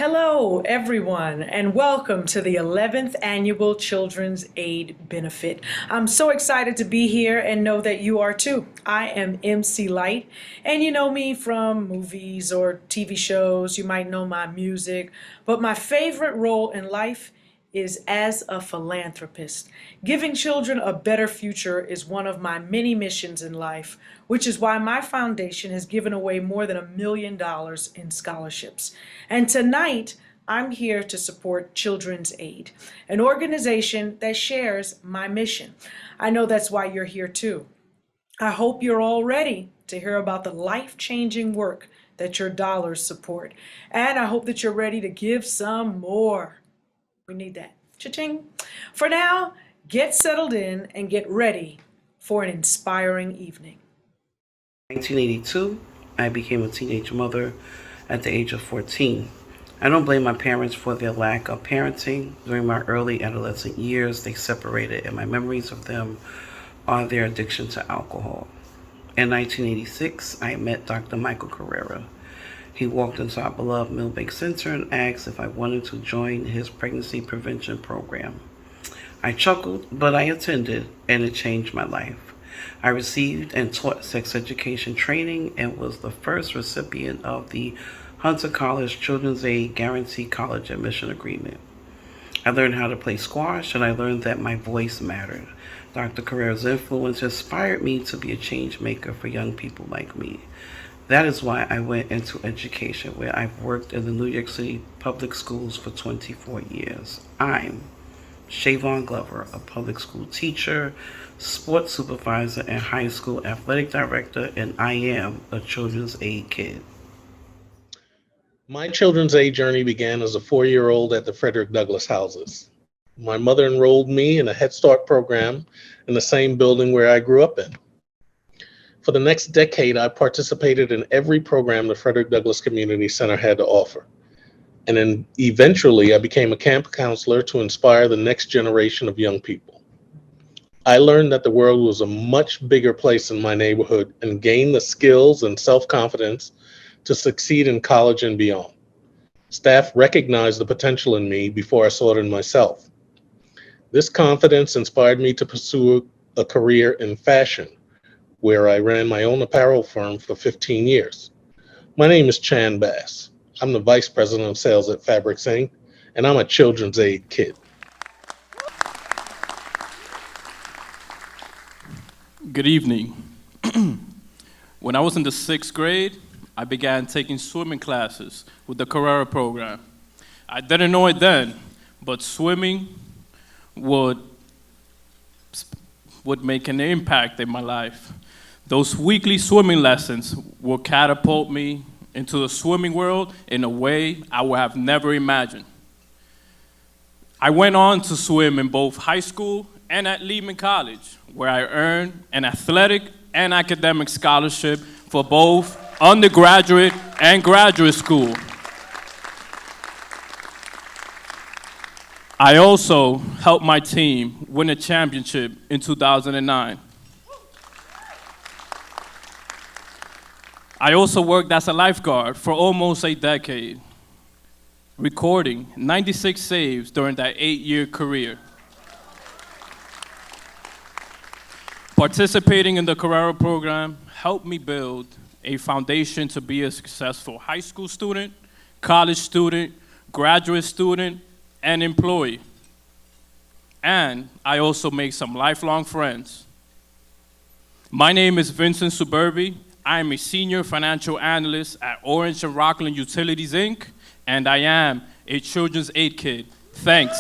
Hello, everyone, and welcome to the 11th Annual Children's Aid Benefit. I'm so excited to be here and know that you are too. I am MC Light, and you know me from movies or TV shows. You might know my music, but my favorite role in life is as a philanthropist. Giving children a better future is one of my many missions in life, which is why my foundation has given away more than $1 million in scholarships. And tonight, I'm here to support Children's Aid, an organization that shares my mission. I know that's why you're here too. I hope you're all ready to hear about the life-changing work that your dollars support. And I hope that you're ready to give some more. We need that. Cha-ching. For now, get settled in and get ready for an inspiring evening. 1982, I became a teenage mother at the age of 14. I don't blame my parents for their lack of parenting. During my early adolescent years, they separated, and my memories of them are their addiction to alcohol. In 1986, I met Dr. Michael Carrera. He walked into our beloved Millbank Center and asked if I wanted to join his pregnancy prevention program. I chuckled, but I attended, and it changed my life. I received and taught sex education training and was the first recipient of the Hunter College Children's Aid Guarantee College Admission Agreement. I learned how to play squash, and I learned that my voice mattered. Dr. Carrera's influence inspired me to be a change maker for young people like me. That is why I went into education, where I've worked in the New York City public schools for 24 years. I'm Shavon Glover, a public school teacher, sports supervisor, and high school athletic director, and I am a children's aid kid. My children's aid journey began as a 4-year-old at the Frederick Douglass Houses. My mother enrolled me in a Head Start program in the same building where I grew up in. For the next decade, I participated in every program the Frederick Douglass Community Center had to offer. And then eventually, I became a camp counselor to inspire the next generation of young people. I learned that the world was a much bigger place in my neighborhood and gained the skills and self-confidence to succeed in college and beyond. Staff recognized the potential in me before I saw it in myself. This confidence inspired me to pursue a career in fashion, where I ran my own apparel firm for 15 years. My name is Chan Bass. I'm the Vice President of Sales at Fabrics Inc., and I'm a children's aid kid. Good evening. When I was in the 6th grade, I began taking swimming classes with the Carrera program. I didn't know it then, but swimming would make an impact in my life. Those weekly swimming lessons will catapult me into the swimming world in a way I would have never imagined. I went on to swim in both high school and at Lehman College, where I earned an athletic and academic scholarship for both undergraduate and graduate school. I also helped my team win a championship in 2009. I also worked as a lifeguard for almost a decade, recording 96 saves during that 8-year career. Participating in the Carrera program helped me build a foundation to be a successful high school student, college student, graduate student, and employee. And I also made some lifelong friends. My name is Vincent Suburbi. I am a senior financial analyst at Orange and Rockland Utilities, Inc., and I am a children's aid kid. Thanks.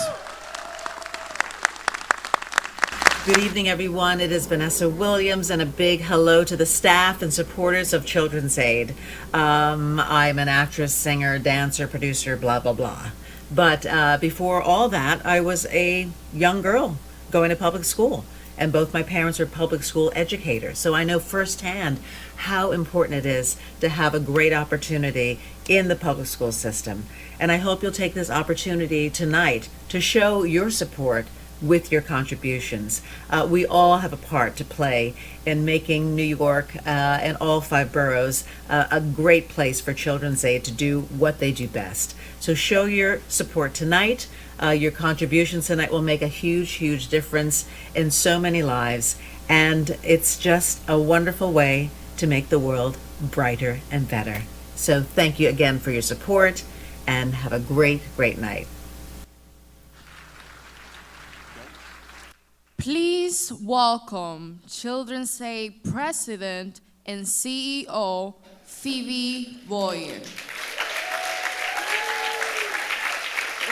Good evening, everyone. It is Vanessa Williams, and a big hello to the staff and supporters of Children's Aid. I'm an actress, singer, dancer, producer, blah, blah, blah. But before all that, I was a young girl going to public school. And both my parents are public school educators. So I know firsthand how important it is to have a great opportunity in the public school system. And I hope you'll take this opportunity tonight to show your support with your contributions. We all have a part to play in making New York and all 5 boroughs a great place for Children's Aid to do what they do best. So show your support tonight. Your contributions tonight will make a huge, huge difference in so many lives. And it's just a wonderful way to make the world brighter and better. So thank you again for your support, and have a great, great night. Please welcome Children's Aid President and CEO, Phoebe Boyer.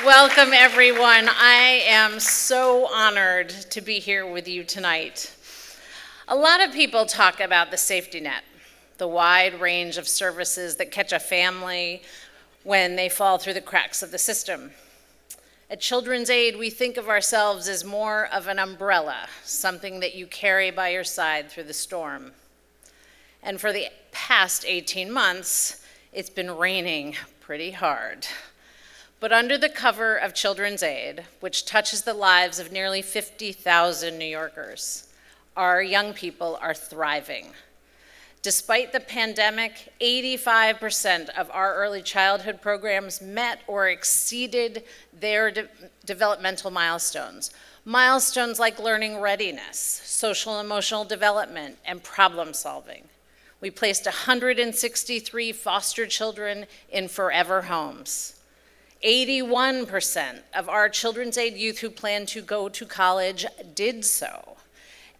Welcome, everyone. I am so honored to be here with you tonight. A lot of people talk about the safety net, the wide range of services that catch a family when they fall through the cracks of the system. At Children's Aid, we think of ourselves as more of an umbrella, something that you carry by your side through the storm. And for the past 18 months, it's been raining pretty hard. But under the cover of Children's Aid, which touches the lives of nearly 50,000 New Yorkers, our young people are thriving. Despite the pandemic, 85% of our early childhood programs met or exceeded their developmental milestones. Milestones like learning readiness, social and emotional development, and problem solving. We placed 163 foster children in forever homes. 81% of our Children's Aid youth who plan to go to college did so.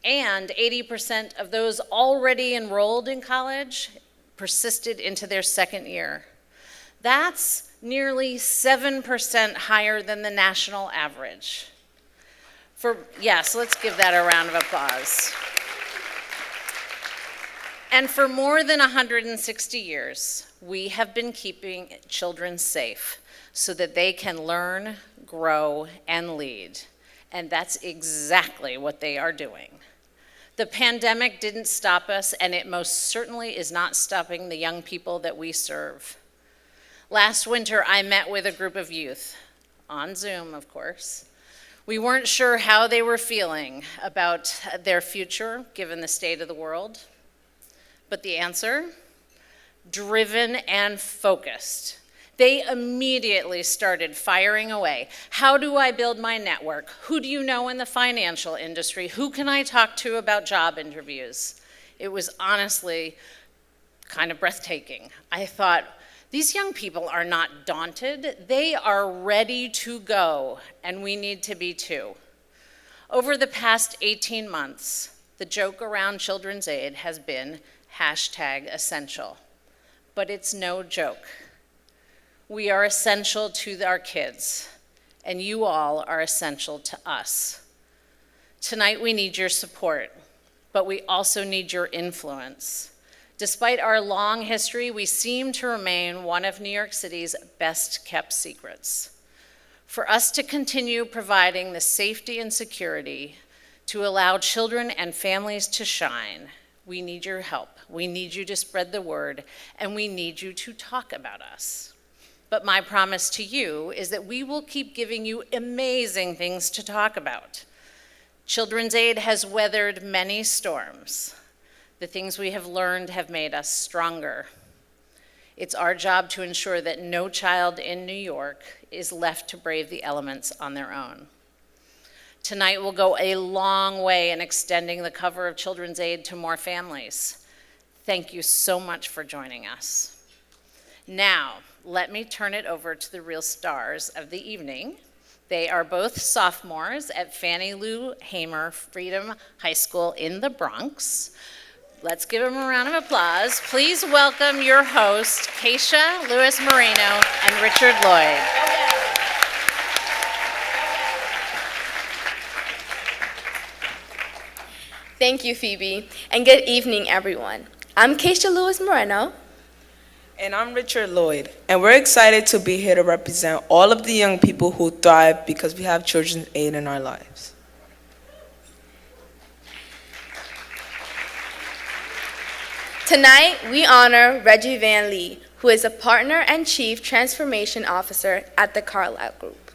And 80% of those already enrolled in college persisted into their second year. That's nearly 7% higher than the national average. So let's give that a round of applause. And for more than 160 years, we have been keeping children safe so that they can learn, grow, and lead. And that's exactly what they are doing. The pandemic didn't stop us, and it most certainly is not stopping the young people that we serve. Last winter, I met with a group of youth, on Zoom, of course. We weren't sure how they were feeling about their future, given the state of the world. But the answer? Driven and focused. They immediately started firing away. How do I build my network? Who do you know in the financial industry? Who can I talk to about job interviews? It was honestly kind of breathtaking. I thought, these young people are not daunted. They are ready to go, and we need to be too. Over the past 18 months, the joke around Children's Aid has been #essential. But it's no joke. We are essential to our kids, and you all are essential to us. Tonight we need your support, but we also need your influence. Despite our long history, we seem to remain one of New York City's best kept secrets. For us to continue providing the safety and security to allow children and families to shine, we need your help. We need you to spread the word, and we need you to talk about us. But my promise to you is that we will keep giving you amazing things to talk about. Children's Aid has weathered many storms. The things we have learned have made us stronger. It's our job to ensure that no child in New York is left to brave the elements on their own. Tonight will go a long way in extending the cover of Children's Aid to more families. Thank you so much for joining us. Now, let me turn it over to the real stars of the evening. They are both sophomores at Fannie Lou Hamer Freedom High School in the Bronx. Let's give them a round of applause. Please welcome your hosts, Keisha Lewis Moreno and Richard Lloyd. Thank you, Phoebe, and good evening, everyone. I'm Keisha Lewis Moreno. And I'm Richard Lloyd, and we're excited to be here to represent all of the young people who thrive because we have Children's Aid in our lives. Tonight, we honor Reggie Van Lee, who is a partner and chief transformation officer at the Carlyle Group.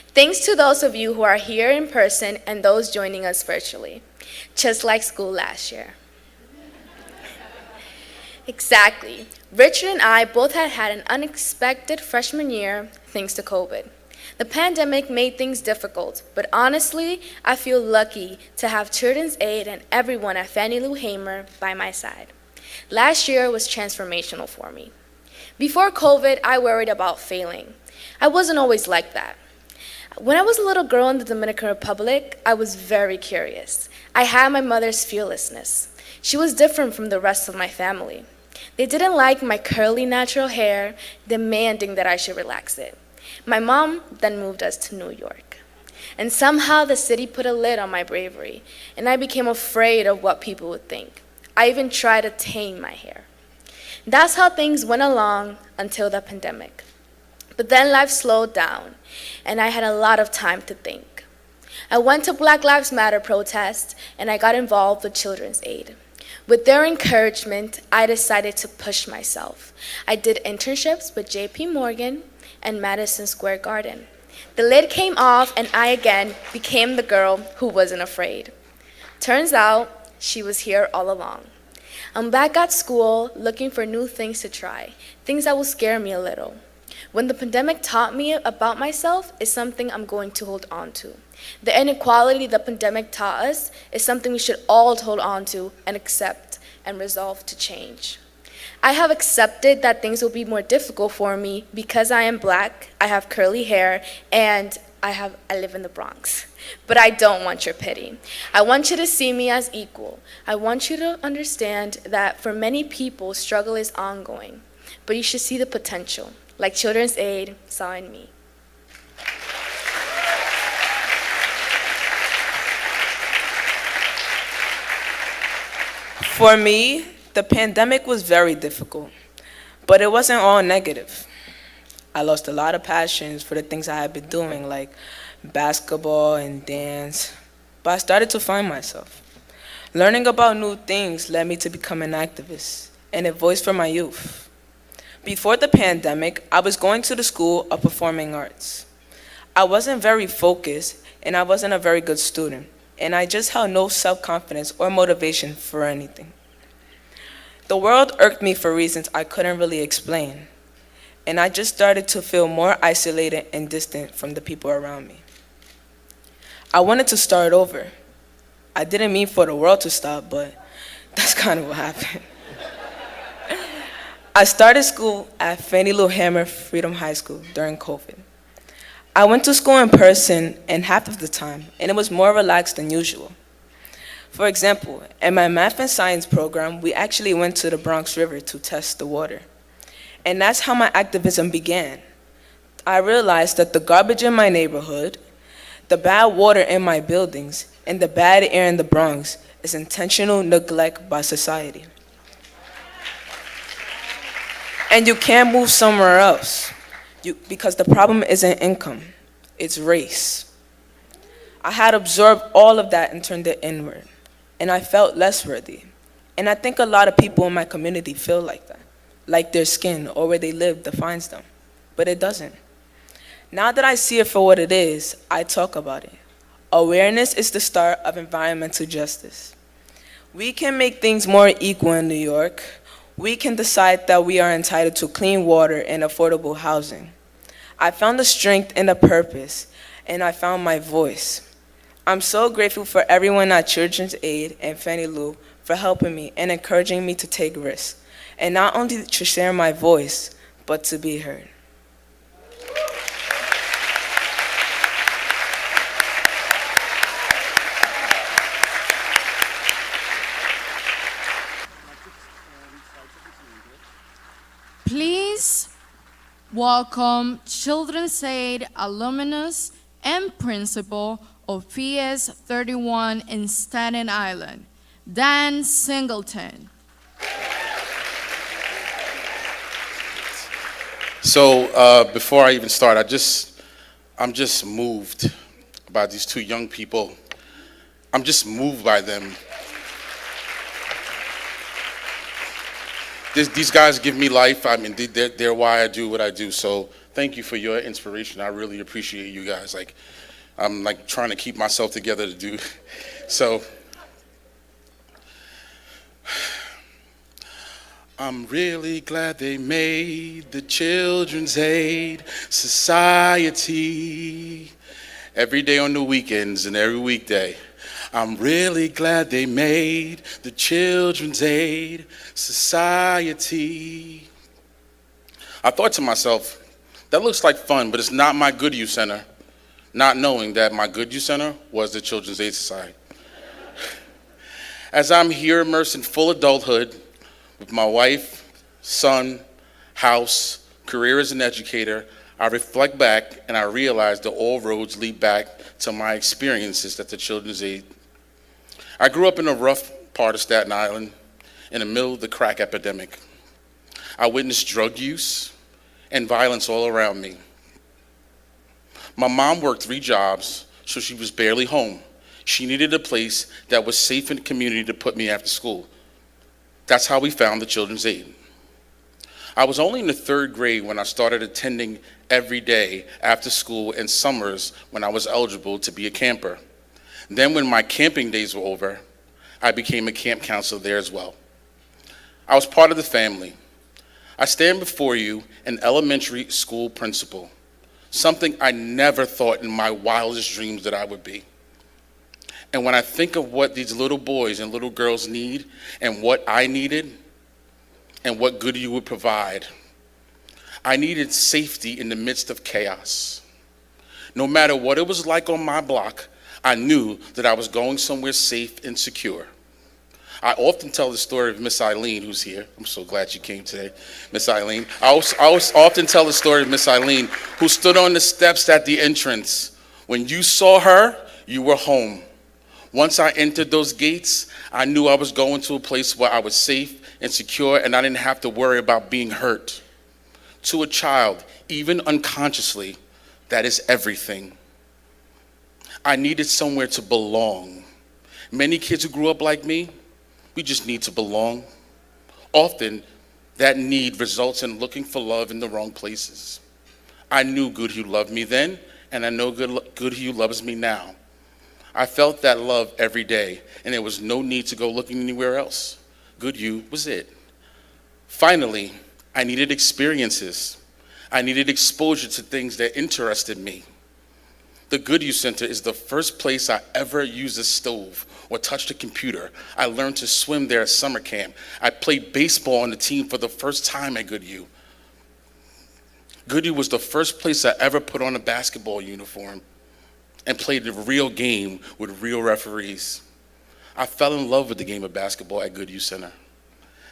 Thanks to those of you who are here in person and those joining us virtually, just like school last year. Exactly. Richard and I both had an unexpected freshman year thanks to COVID. The pandemic made things difficult, but honestly, I feel lucky to have Children's Aid and everyone at Fannie Lou Hamer by my side. Last year was transformational for me. Before COVID, I worried about failing. I wasn't always like that. When I was a little girl in the Dominican Republic, I was very curious. I had my mother's fearlessness. She was different from the rest of my family. They didn't like my curly natural hair, demanding that I should relax it. My mom then moved us to New York. And somehow the city put a lid on my bravery, and I became afraid of what people would think. I even tried to tame my hair. That's how things went along until the pandemic. But then life slowed down, and I had a lot of time to think. I went to Black Lives Matter protests, and I got involved with Children's Aid. With their encouragement, I decided to push myself. I did internships with JP Morgan and Madison Square Garden. The lid came off, and I again became the girl who wasn't afraid. Turns out, she was here all along. I'm back at school looking for new things to try, things that will scare me a little. When the pandemic taught me about myself is something I'm going to hold on to. The inequality the pandemic taught us is something we should all hold on to and accept and resolve to change. I have accepted that things will be more difficult for me because I am Black, I have curly hair, and I live in the Bronx. But I don't want your pity. I want you to see me as equal. I want you to understand that for many people, struggle is ongoing, but you should see the potential, like Children's Aid saw in me. For me, the pandemic was very difficult, but it wasn't all negative. I lost a lot of passions for the things I had been doing, like basketball and dance, but I started to find myself. Learning about new things led me to become an activist and a voice for my youth. Before the pandemic, I was going to the School of Performing Arts. I wasn't very focused, and I wasn't a very good student, and I just had no self-confidence or motivation for anything. The world irked me for reasons I couldn't really explain, and I just started to feel more isolated and distant from the people around me. I wanted to start over. I didn't mean for the world to stop, but that's kind of what happened. I started school at Fannie Lou Hamer Freedom High School during COVID. I went to school in person and half of the time, and it was more relaxed than usual. For example, in my math and science program, we actually went to the Bronx River to test the water. And that's how my activism began. I realized that the garbage in my neighborhood, the bad water in my buildings, and the bad air in the Bronx is intentional neglect by society. And you can't move somewhere else because the problem isn't income, it's race. I had absorbed all of that and turned it inward, and I felt less worthy. And I think a lot of people in my community feel like that, like their skin or where they live defines them, but it doesn't. Now that I see it for what it is, I talk about it. Awareness is the start of environmental justice. We can make things more equal in New York. We can decide that we are entitled to clean water and affordable housing. I found the strength and the purpose, and I found my voice. I'm so grateful for everyone at Children's Aid and Fannie Lou for helping me and encouraging me to take risks, and not only to share my voice, but to be heard. Please welcome Children's Aid alumnus and principal of PS 31 in Staten Island, Dan Singleton. So before I even start, I'm just moved by these two young people. I'm just moved by them. These guys give me life. I mean, they're why I do what I do. So Thank you for your inspiration. I really appreciate you guys. I'm trying to keep myself together to do. So, I'm really glad they made the Children's Aid Society every day on the weekends and every weekday. I'm really glad they made the Children's Aid Society. I thought to myself, that looks like fun, but it's not my Good Youth Center, not knowing that my Good Youth Center was the Children's Aid Society. As I'm here immersed in full adulthood with my wife, son, house, career as an educator, I reflect back and I realize that all roads lead back to my experiences at the Children's Aid. I grew up in a rough part of Staten Island in the middle of the crack epidemic. I witnessed drug use and violence all around me. My mom worked 3 jobs, so she was barely home. She needed a place that was safe in the community to put me after school. That's how we found the Children's Aid. I was only in the 3rd grade when I started attending every day after school and summers when I was eligible to be a camper. Then when my camping days were over, I became a camp counselor there as well. I was part of the family. I stand before you an elementary school principal, something I never thought in my wildest dreams that I would be. And when I think of what these little boys and little girls need and what I needed and what good you would provide, I needed safety in the midst of chaos. No matter what it was like on my block, I knew that I was going somewhere safe and secure. I often tell the story of Miss Eileen, who's here. I'm so glad you came today, Miss Eileen. I often tell the story of Miss Eileen, who stood on the steps at the entrance. When you saw her, you were home. Once I entered those gates, I knew I was going to a place where I was safe and secure and I didn't have to worry about being hurt. To a child, even unconsciously, that is everything. I needed somewhere to belong. Many kids who grew up like me, we just need to belong. Often, that need results in looking for love in the wrong places. I knew Good Hugh loved me then, and I know Good Hugh loves me now. I felt that love every day, and there was no need to go looking anywhere else. Good Hugh was it. Finally, I needed experiences. I needed exposure to things that interested me. The Good Youth Center is the first place I ever used a stove or touched a computer. I learned to swim there at summer camp. I played baseball on the team for the first time at Good Hugh. Good Hugh was the first place I ever put on a basketball uniform and played a real game with real referees. I fell in love with the game of basketball at Good Youth Center.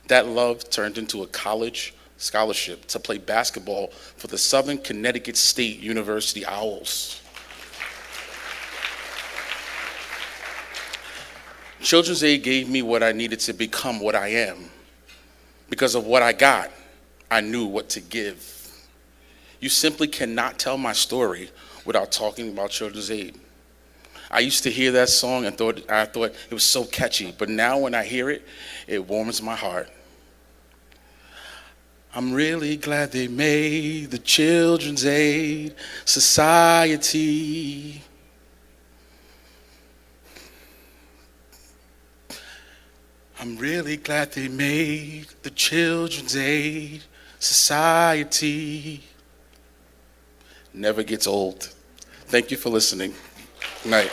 That love turned into a college scholarship to play basketball for the Southern Connecticut State University Owls. Children's Aid gave me what I needed to become what I am. Because of what I got, I knew what to give. You simply cannot tell my story without talking about Children's Aid. I used to hear that song and I thought it was so catchy, but now when I hear it, it warms my heart. I'm really glad they made the Children's Aid Society. I'm really glad they made the Children's Aid Society. Never gets old. Thank you for listening. Good night.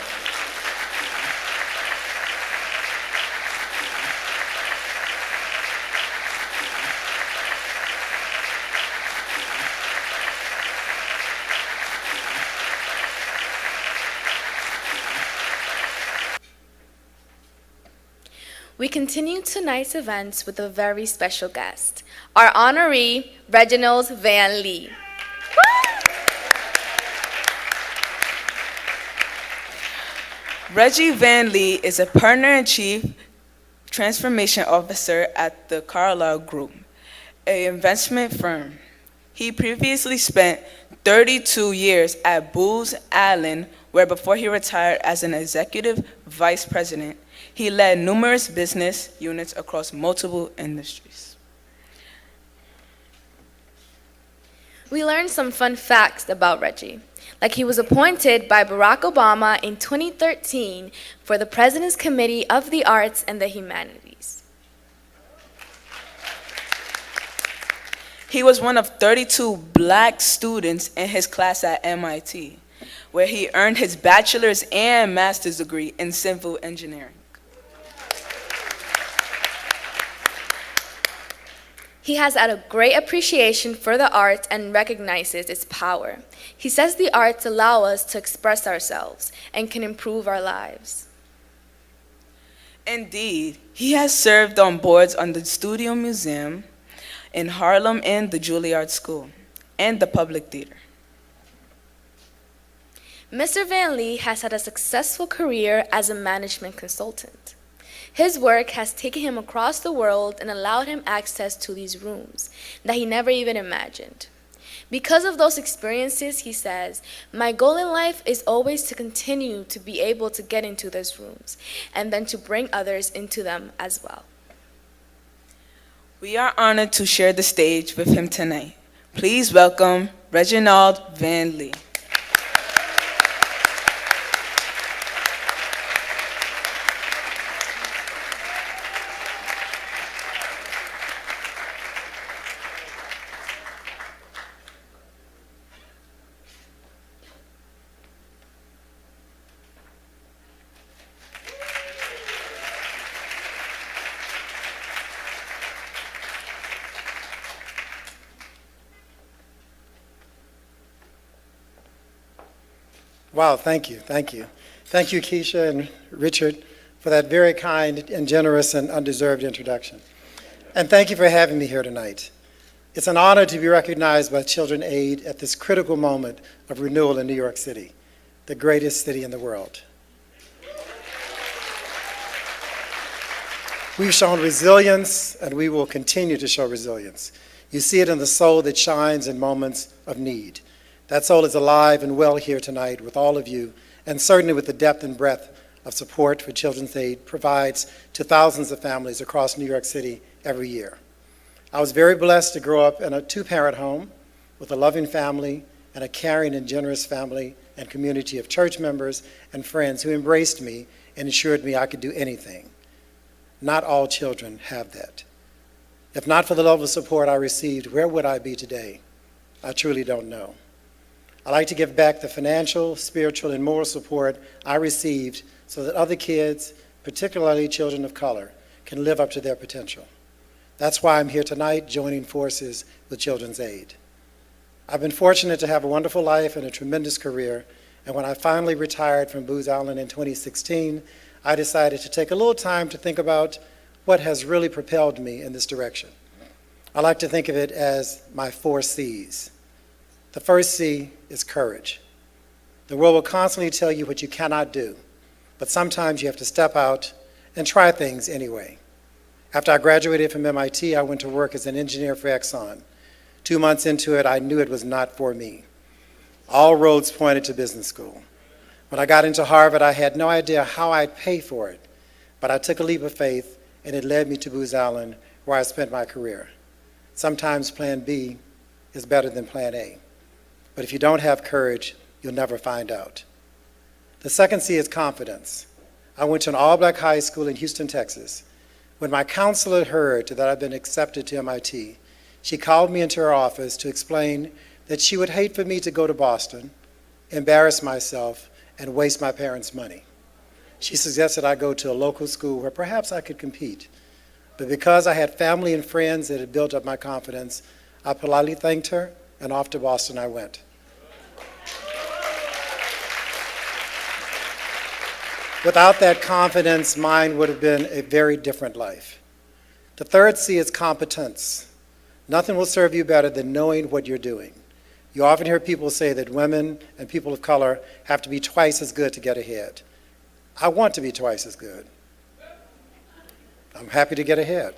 We continue tonight's events with a very special guest, our honoree, Reginald Van Lee. Reggie Van Lee is a partner and chief transformation officer at the Carlyle Group, an investment firm. He previously spent 32 years at Booz Allen, where before he retired as an executive vice president, he led numerous business units across multiple industries. We learned some fun facts about Reggie, like he was appointed by Barack Obama in 2013 for the President's Committee of the Arts and the Humanities. He was one of 32 black students in his class at MIT, where he earned his bachelor's and master's degree in civil engineering. He has had a great appreciation for the arts and recognizes its power. He says the arts allow us to express ourselves and can improve our lives. Indeed, he has served on boards on the Studio Museum in Harlem and the Juilliard School, and the Public Theater. Mr. Van Lee has had a successful career as a management consultant. His work has taken him across the world and allowed him access to these rooms that he never even imagined. Because of those experiences, he says, my goal in life is always to continue to be able to get into those rooms and then to bring others into them as well. We are honored to share the stage with him tonight. Please welcome Reginald Van Lee. Wow, thank you, thank you. Thank you, Keisha and Richard, for that very kind and generous and undeserved introduction. And thank you for having me here tonight. It's an honor to be recognized by Children's Aid at this critical moment of renewal in New York City, the greatest city in the world. We've shown resilience, and we will continue to show resilience. You see it in the soul that shines in moments of need. That soul is alive and well here tonight with all of you, and certainly with the depth and breadth of support for Children's Aid provides to thousands of families across New York City every year. I was very blessed to grow up in a two-parent home with a loving family and a caring and generous family and community of church members and friends who embraced me and assured me I could do anything. Not all children have that. If not for the level of support I received, where would I be today? I truly don't know. I like to give back the financial, spiritual, and moral support I received so that other kids, particularly children of color, can live up to their potential. That's why I'm here tonight joining forces with Children's Aid. I've been fortunate to have a wonderful life and a tremendous career, and when I finally retired from Booz Allen in 2016, I decided to take a little time to think about what has really propelled me in this direction. I like to think of it as my 4 C's. The first C is courage. The world will constantly tell you what you cannot do, but sometimes you have to step out and try things anyway. After I graduated from MIT, I went to work as an engineer for Exxon. 2 months into it, I knew it was not for me. All roads pointed to business school. When I got into Harvard, I had no idea how I'd pay for it, but I took a leap of faith, and it led me to Booz Allen, where I spent my career. Sometimes plan B is better than plan A. But if you don't have courage, you'll never find out. The second C is confidence. I went to an all-black high school in Houston, Texas. When my counselor heard that I'd been accepted to MIT, she called me into her office to explain that she would hate for me to go to Boston, embarrass myself, and waste my parents' money. She suggested I go to a local school where perhaps I could compete. But because I had family and friends that had built up my confidence, I politely thanked her, and off to Boston I went. Without that confidence, mine would have been a very different life. The third C is competence. Nothing will serve you better than knowing what you're doing. You often hear people say that women and people of color have to be twice as good to get ahead. I want to be twice as good. I'm happy to get ahead.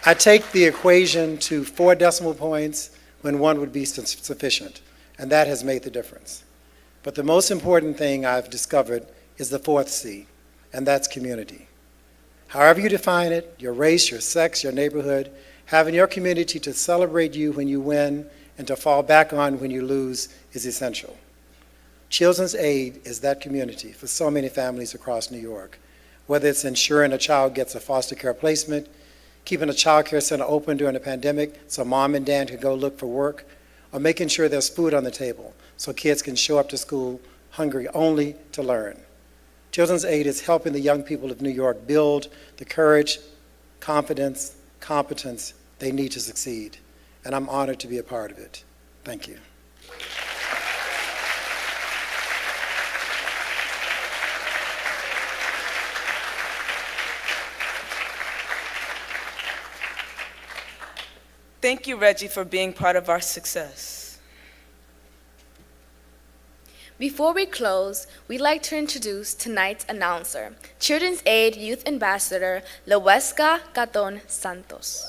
I take the equation to 4 decimal points when 1 would be sufficient, and that has made the difference. But the most important thing I've discovered is the 4th C, and that's community. However you define it, your race, your sex, your neighborhood, Having your community to celebrate you when you win and to fall back on when you lose is essential. Children's Aid is that community for so many families across New York, whether it's ensuring a child gets a foster care placement, keeping a child care center open during a pandemic so mom and dad can go look for work, or making sure there's food on the table so kids can show up to school hungry only to learn. Children's Aid is helping the young people of New York build the courage, confidence, competence they need to succeed, and I'm honored to be a part of it. Thank you. Thank you, Reggie, for being part of our success. Before we close, we'd like to introduce tonight's announcer, Children's Aid Youth Ambassador, Loeska Caton Santos.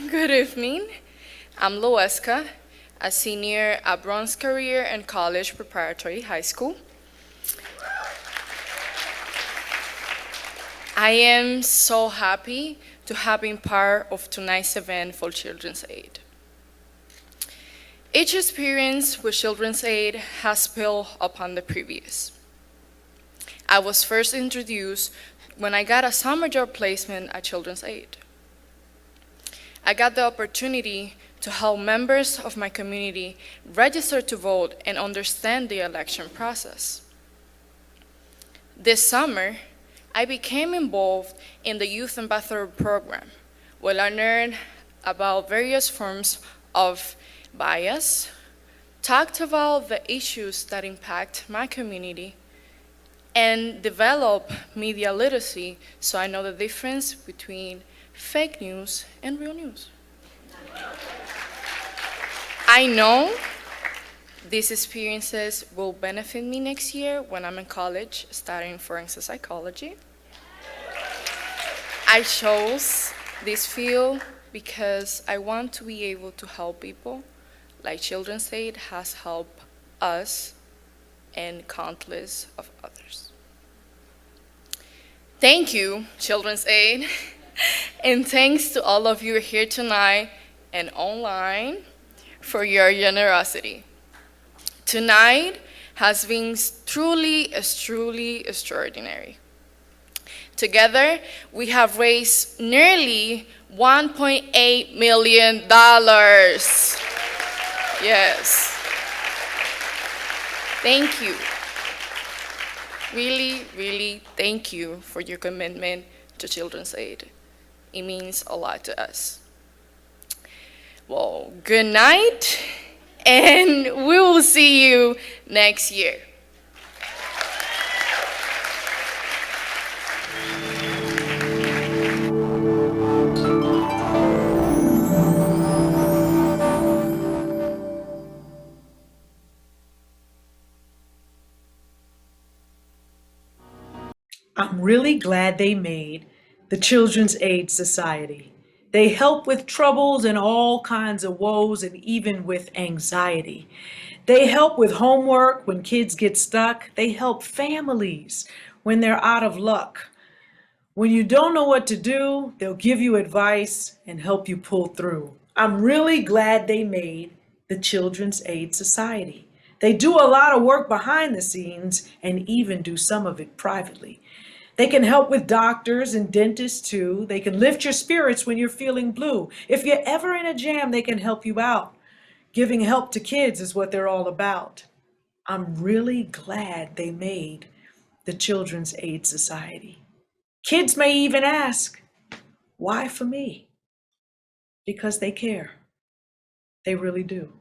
Good evening. I'm Loeska, a senior at Bronx Career and College Preparatory High School. I am so happy to have been part of tonight's event for Children's Aid. Each experience with Children's Aid has built upon the previous. I was first introduced when I got a summer job placement at Children's Aid. I got the opportunity to help members of my community register to vote and understand the election process. This summer, I became involved in the Youth Ambassador program, where I learned about various forms of bias, talked about the issues that impact my community, and developed media literacy so I know the difference between fake news and real news. I know these experiences will benefit me next year when I'm in college studying forensic psychology. I chose this field because I want to be able to help people like Children's Aid has helped us and countless of others. Thank you, Children's Aid. And thanks to all of you here tonight and online for your generosity. Tonight has been truly extraordinary. Together, we have raised nearly $1.8 million. Yes. Thank you. Really, thank you for your commitment to Children's Aid. It means a lot to us. Well, good night, and we will see you next year. I'm really glad they made the Children's Aid Society. They help with troubles and all kinds of woes and even with anxiety. They help with homework when kids get stuck. They help families when they're out of luck. When you don't know what to do, they'll give you advice and help you pull through. I'm really glad they made the Children's Aid Society. They do a lot of work behind the scenes and even do some of it privately. They can help with doctors and dentists too. They can lift your spirits when you're feeling blue. If you're ever in a jam, they can help you out. Giving help to kids is what they're all about. I'm really glad they made the Children's Aid Society. Kids may even ask, why for me? Because they care. They really do.